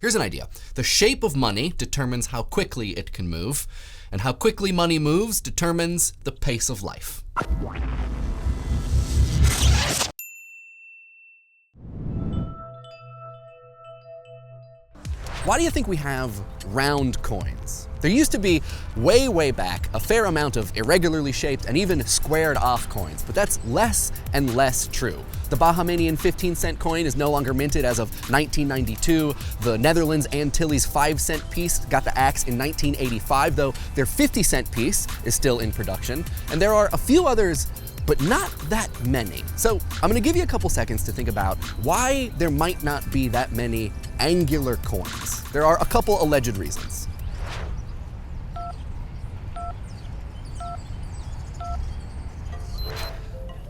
Here's an idea. The shape of money determines how quickly it can move, and how quickly money moves determines the pace of life. Why do you think we have round coins? There used to be, way back, a fair amount of irregularly shaped and even squared off coins, but that's less and less true. The Bahamanian 15-cent coin is no longer minted as of 1992. The Netherlands Antilles 5-cent piece got the axe in 1985, though their 50-cent piece is still in production. And there are a few others, but not that many. So I'm gonna give you a couple seconds to think about why there might not be that many angular coins. There are a couple alleged reasons.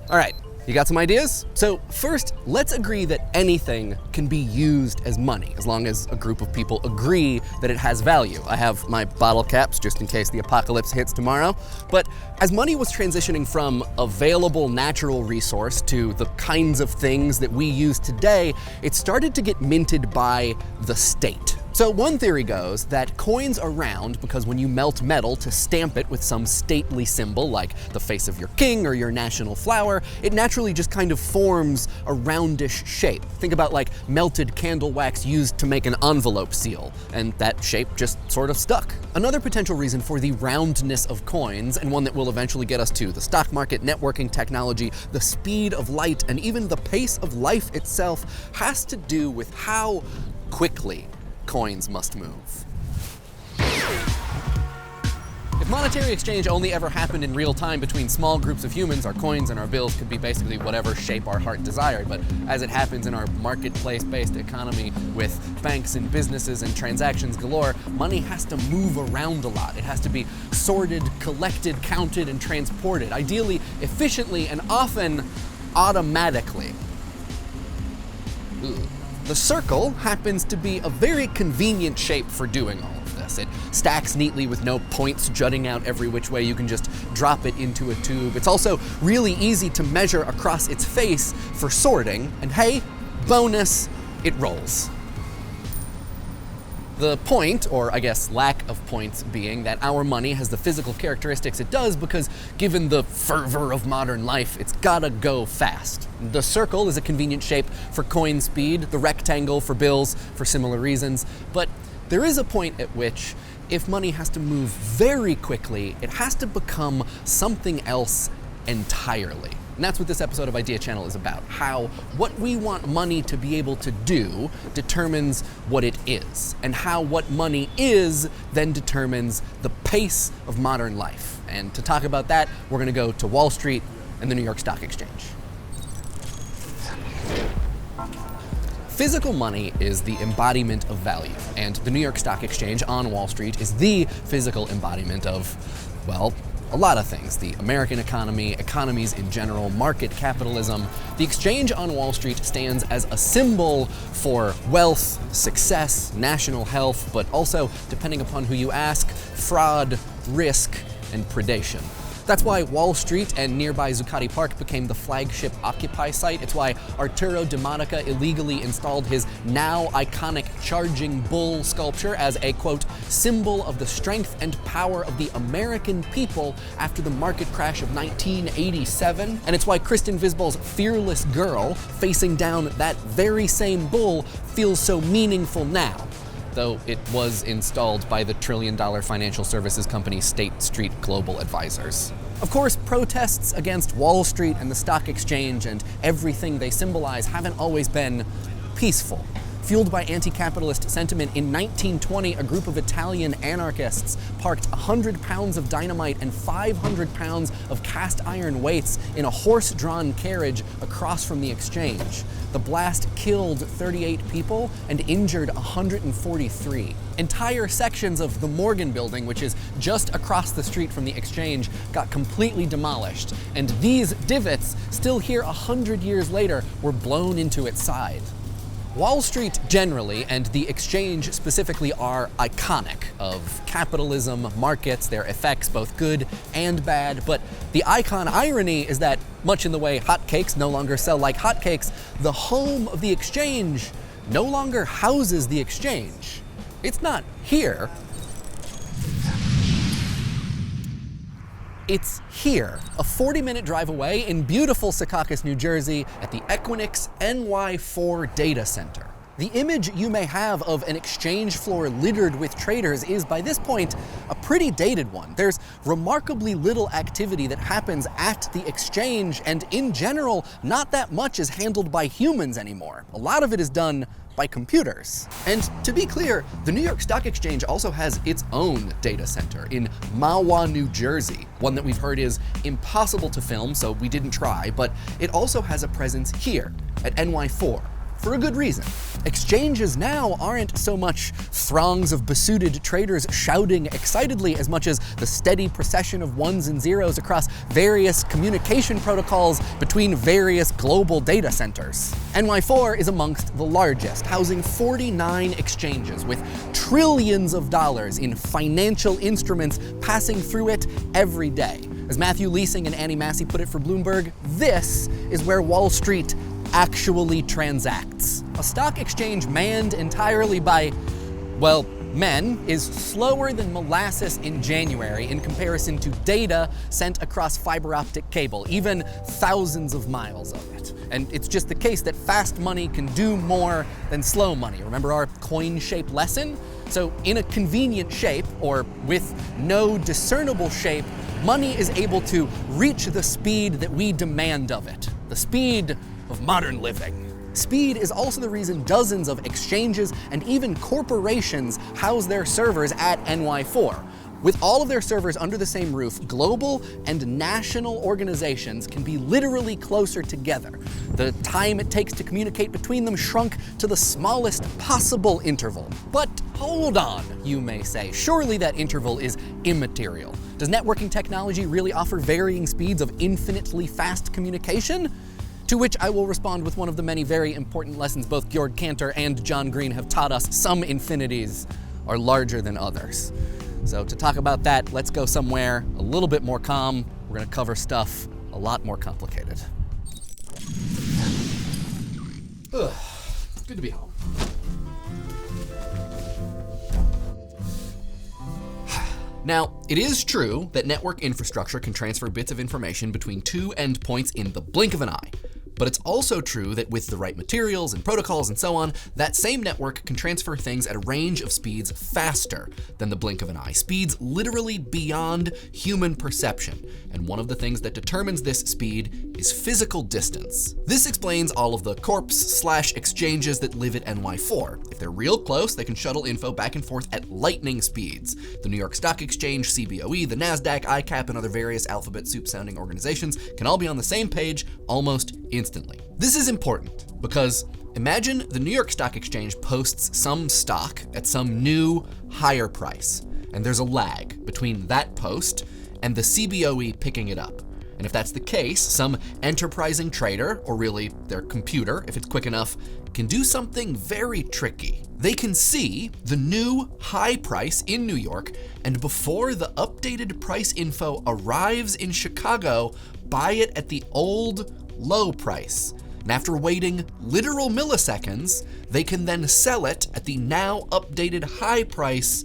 All right, you got some ideas? So first, let's agree that anything can be used as money, as long as a group of people agree that it has value. I have my bottle caps just in case the apocalypse hits tomorrow. But as money was transitioning from available natural resource to the kinds of things that we use today, it started to get minted by the state. So one theory goes that coins are round because when you melt metal to stamp it with some stately symbol like the face of your king or your national flower, it naturally just kind of forms a roundish shape. Think about like melted candle wax used to make an envelope seal, and that shape just sort of stuck. Another potential reason for the roundness of coins, and one that will eventually get us to the stock market, networking technology, the speed of light, and even the pace of life itself, has to do with how quickly coins must move. If monetary exchange only ever happened in real time between small groups of humans, our coins and our bills could be basically whatever shape our heart desired. But as it happens in our marketplace-based economy with banks and businesses and transactions galore, money has to move around a lot. It has to be sorted, collected, counted, and transported, ideally efficiently and often automatically. Ugh. The circle happens to be a very convenient shape for doing all of this. It stacks neatly with no points jutting out every which way. You can just drop it into a tube. It's also really easy to measure across its face for sorting. And hey, bonus, it rolls. The point, or I guess lack of points, being that our money has the physical characteristics it does because given the fervor of modern life, it's gotta go fast. The circle is a convenient shape for coin speed, the rectangle for bills for similar reasons, but there is a point at which if money has to move very quickly, it has to become something else entirely. And that's what this episode of Idea Channel is about. How what we want money to be able to do determines what it is, and how what money is then determines the pace of modern life. And to talk about that, we're gonna go to Wall Street and the New York Stock Exchange. Physical money is the embodiment of value, and the New York Stock Exchange on Wall Street is the physical embodiment of, well, a lot of things. The American economy, economies in general, market capitalism. The exchange on Wall Street stands as a symbol for wealth, success, national health, but also, depending upon who you ask, fraud, risk, and predation. That's why Wall Street and nearby Zuccotti Park became the flagship Occupy site. It's why Arturo de Modica illegally installed his now iconic charging bull sculpture as a, quote, symbol of the strength and power of the American people after the market crash of 1987. And it's why Kristen Visbal's fearless girl facing down that very same bull feels so meaningful now, though it was installed by the trillion-dollar financial services company State Street Global Advisors. Of course, protests against Wall Street and the stock exchange and everything they symbolize haven't always been peaceful. Fueled by anti-capitalist sentiment, in 1920, a group of Italian anarchists parked 100 pounds of dynamite and 500 pounds of cast iron weights in a horse-drawn carriage across from the exchange. The blast killed 38 people and injured 143. Entire sections of the Morgan building, which is just across the street from the exchange, got completely demolished. And these divots, still here 100 years later, were blown into its side. Wall Street generally, and the exchange specifically, are iconic of capitalism, markets, their effects, both good and bad. But the icon irony is that, much in the way hotcakes no longer sell like hotcakes, the home of the exchange no longer houses the exchange. It's not here. It's here, a 40-minute drive away in beautiful Secaucus, New Jersey, at the Equinix NY4 data center. The image you may have of an exchange floor littered with traders is, by this point, a pretty dated one. There's remarkably little activity that happens at the exchange, and in general, not that much is handled by humans anymore. A lot of it is done by computers. And to be clear, the New York Stock Exchange also has its own data center in Mahwah, New Jersey, one that we've heard is impossible to film, so we didn't try, but it also has a presence here at NY4. For a good reason. Exchanges now aren't so much throngs of besuited traders shouting excitedly as much as the steady procession of ones and zeros across various communication protocols between various global data centers. NY4 is amongst the largest, housing 49 exchanges with trillions of dollars in financial instruments passing through it every day. As Matthew Leasing and Annie Massey put it for Bloomberg, this is where Wall Street actually transacts. A stock exchange manned entirely by, well, men is slower than molasses in January in comparison to data sent across fiber optic cable, even thousands of miles of it. And it's just the case that fast money can do more than slow money. Remember our coin shape lesson? So in a convenient shape, or with no discernible shape, money is able to reach the speed that we demand of it. The speed of modern living. Speed is also the reason dozens of exchanges and even corporations house their servers at NY4. With all of their servers under the same roof, global and national organizations can be literally closer together. The time it takes to communicate between them shrunk to the smallest possible interval. But hold on, you may say. Surely that interval is immaterial. Does networking technology really offer varying speeds of infinitely fast communication? To which I will respond with one of the many very important lessons both Georg Cantor and John Green have taught us: some infinities are larger than others. So to talk about that, let's go somewhere a little bit more calm. We're gonna cover stuff a lot more complicated. Ugh, good to be home. Now, it is true that network infrastructure can transfer bits of information between two endpoints in the blink of an eye. But it's also true that with the right materials and protocols and so on, that same network can transfer things at a range of speeds faster than the blink of an eye, speeds literally beyond human perception. And one of the things that determines this speed is physical distance. This explains all of the corps/exchanges that live at NY4. If they're real close, they can shuttle info back and forth at lightning speeds. The New York Stock Exchange, CBOE, the NASDAQ, ICAP, and other various alphabet soup-sounding organizations can all be on the same page almost instantly. This is important because imagine the New York Stock Exchange posts some stock at some new higher price, and there's a lag between that post and the CBOE picking it up. And if that's the case, some enterprising trader, or really their computer, if it's quick enough, can do something very tricky. They can see the new high price in New York, and before the updated price info arrives in Chicago, buy it at the old low price. And after waiting literal milliseconds, they can then sell it at the now updated high price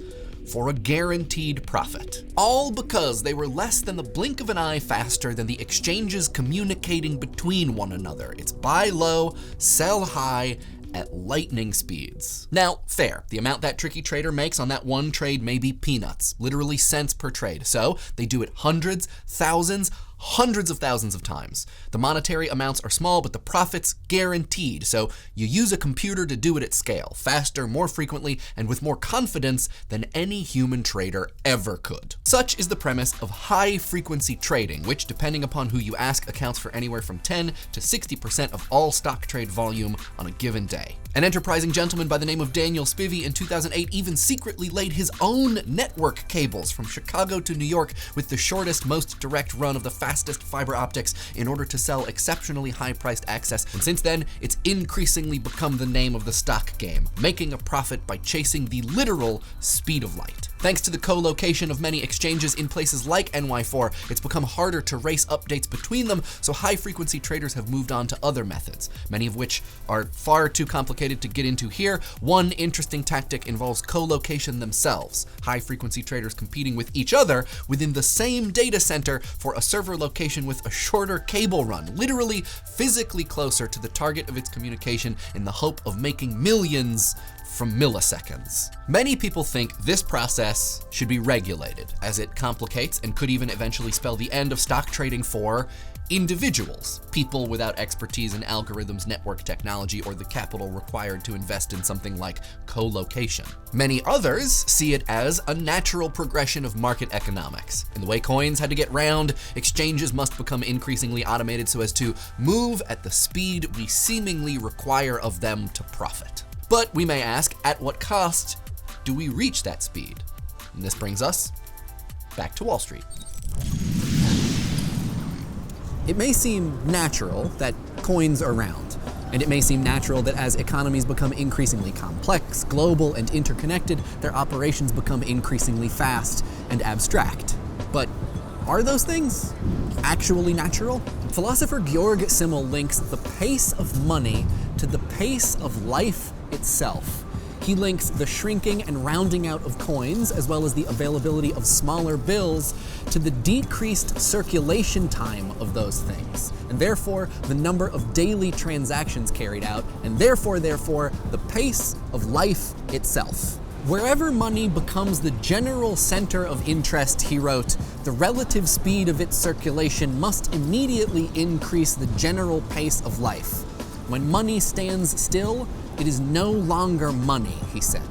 for a guaranteed profit. All because they were less than the blink of an eye faster than the exchanges communicating between one another. It's buy low, sell high, at lightning speeds. Now, fair, the amount that tricky trader makes on that one trade may be peanuts, literally cents per trade. So they do it hundreds, thousands, hundreds of thousands of times. The monetary amounts are small, but the profit's guaranteed. So you use a computer to do it at scale, faster, more frequently, and with more confidence than any human trader ever could. Such is the premise of high-frequency trading, which, depending upon who you ask, accounts for anywhere from 10 to 60% of all stock trade volume on a given day. An enterprising gentleman by the name of Daniel Spivey in 2008 even secretly laid his own network cables from Chicago to New York with the shortest, most direct run of the fastest fiber optics in order to sell exceptionally high-priced access. And since then, it's increasingly become the name of the stock game, making a profit by chasing the literal speed of light. Thanks to the co-location of many exchanges in places like NY4, it's become harder to race updates between them, so high-frequency traders have moved on to other methods, many of which are far too complicated to get into here. One interesting tactic involves co-location themselves, high-frequency traders competing with each other within the same data center for a server location with a shorter cable run, literally physically closer to the target of its communication in the hope of making millions from milliseconds. Many people think this process should be regulated, as it complicates and could even eventually spell the end of stock trading for individuals, people without expertise in algorithms, network technology, or the capital required to invest in something like co-location. Many others see it as a natural progression of market economics. In the way coins had to get round, exchanges must become increasingly automated so as to move at the speed we seemingly require of them to profit. But we may ask, at what cost do we reach that speed? And this brings us back to Wall Street. It may seem natural that coins are round, and it may seem natural that as economies become increasingly complex, global, and interconnected, their operations become increasingly fast and abstract. But are those things actually natural? Philosopher Georg Simmel links the pace of money to the pace of life itself. He links the shrinking and rounding out of coins, as well as the availability of smaller bills, to the decreased circulation time of those things, and therefore the number of daily transactions carried out, and therefore the pace of life itself. Wherever money becomes the general center of interest, he wrote, the relative speed of its circulation must immediately increase the general pace of life. When money stands still, it is no longer money, he said.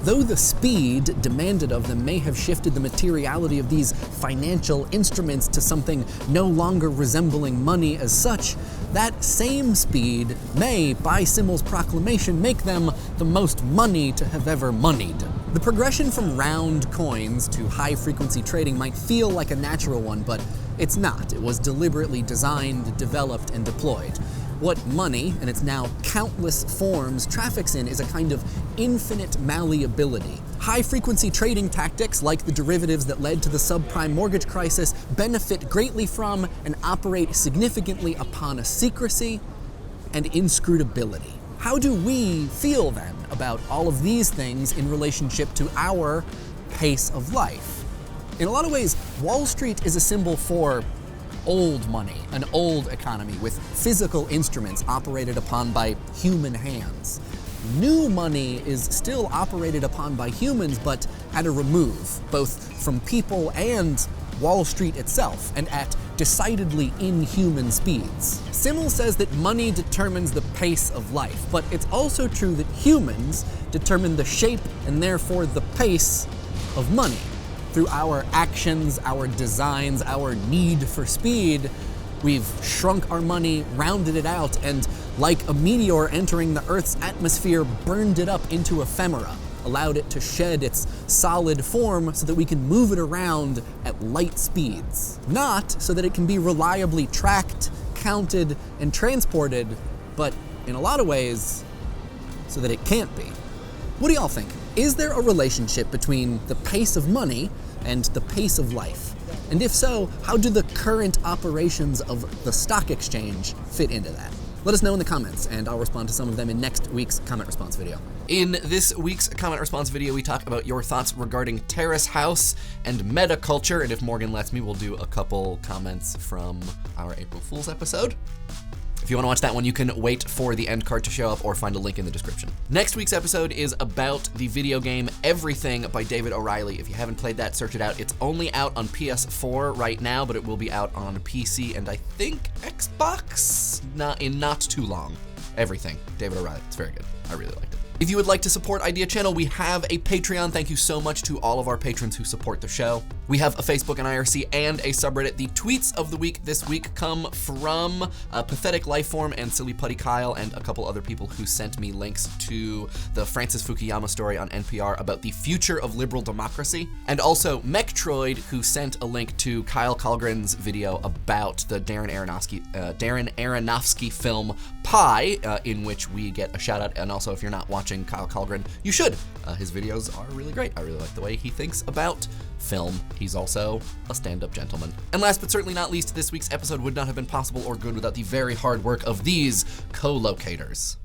Though the speed demanded of them may have shifted the materiality of these financial instruments to something no longer resembling money as such, that same speed may, by Simmel's proclamation, make them the most money to have ever moneyed. The progression from round coins to high-frequency trading might feel like a natural one, but it's not. It was deliberately designed, developed, and deployed. What money, and its now countless forms, traffics in is a kind of infinite malleability. High-frequency trading tactics, like the derivatives that led to the subprime mortgage crisis, benefit greatly from and operate significantly upon a secrecy and inscrutability. How do we feel then about all of these things in relationship to our pace of life? In a lot of ways, Wall Street is a symbol for old money, an old economy with physical instruments operated upon by human hands. New money is still operated upon by humans, but at a remove, both from people and Wall Street itself, and at decidedly inhuman speeds. Simmel says that money determines the pace of life, but it's also true that humans determine the shape and therefore the pace of money. Through our actions, our designs, our need for speed, we've shrunk our money, rounded it out, and like a meteor entering the Earth's atmosphere, burned it up into ephemera, allowed it to shed its solid form so that we can move it around at light speeds. Not so that it can be reliably tracked, counted, and transported, but in a lot of ways, so that it can't be. What do y'all think? Is there a relationship between the pace of money and the pace of life? And if so, how do the current operations of the stock exchange fit into that? Let us know in the comments, and I'll respond to some of them in next week's comment response video. In this week's comment response video, we talk about your thoughts regarding Terrace House and metaculture, and if Morgan lets me, we'll do a couple comments from our April Fool's episode. If you want to watch that one, you can wait for the end card to show up or find a link in the description. Next week's episode is about the video game Everything by David O'Reilly. If you haven't played that, search it out. It's only out on PS4 right now, but it will be out on PC and I think Xbox in not too long. Everything, David O'Reilly. It's very good. I really liked it. If you would like to support Idea Channel, we have a Patreon. Thank you so much to all of our patrons who support the show. We have a Facebook and IRC and a subreddit. The tweets of the week this week come from Pathetic Lifeform and Silly Putty Kyle and a couple other people who sent me links to the Francis Fukuyama story on NPR about the future of liberal democracy, and also Mechtroid, who sent a link to Kyle Kalgren's video about the Darren Aronofsky film Pi, in which we get a shout out. And also, if you're not watching Kyle Kalgren, you should. His videos are really great. I really like the way he thinks about film. He's also a stand-up gentleman. And last but certainly not least, this week's episode would not have been possible or good without the very hard work of these co-locators.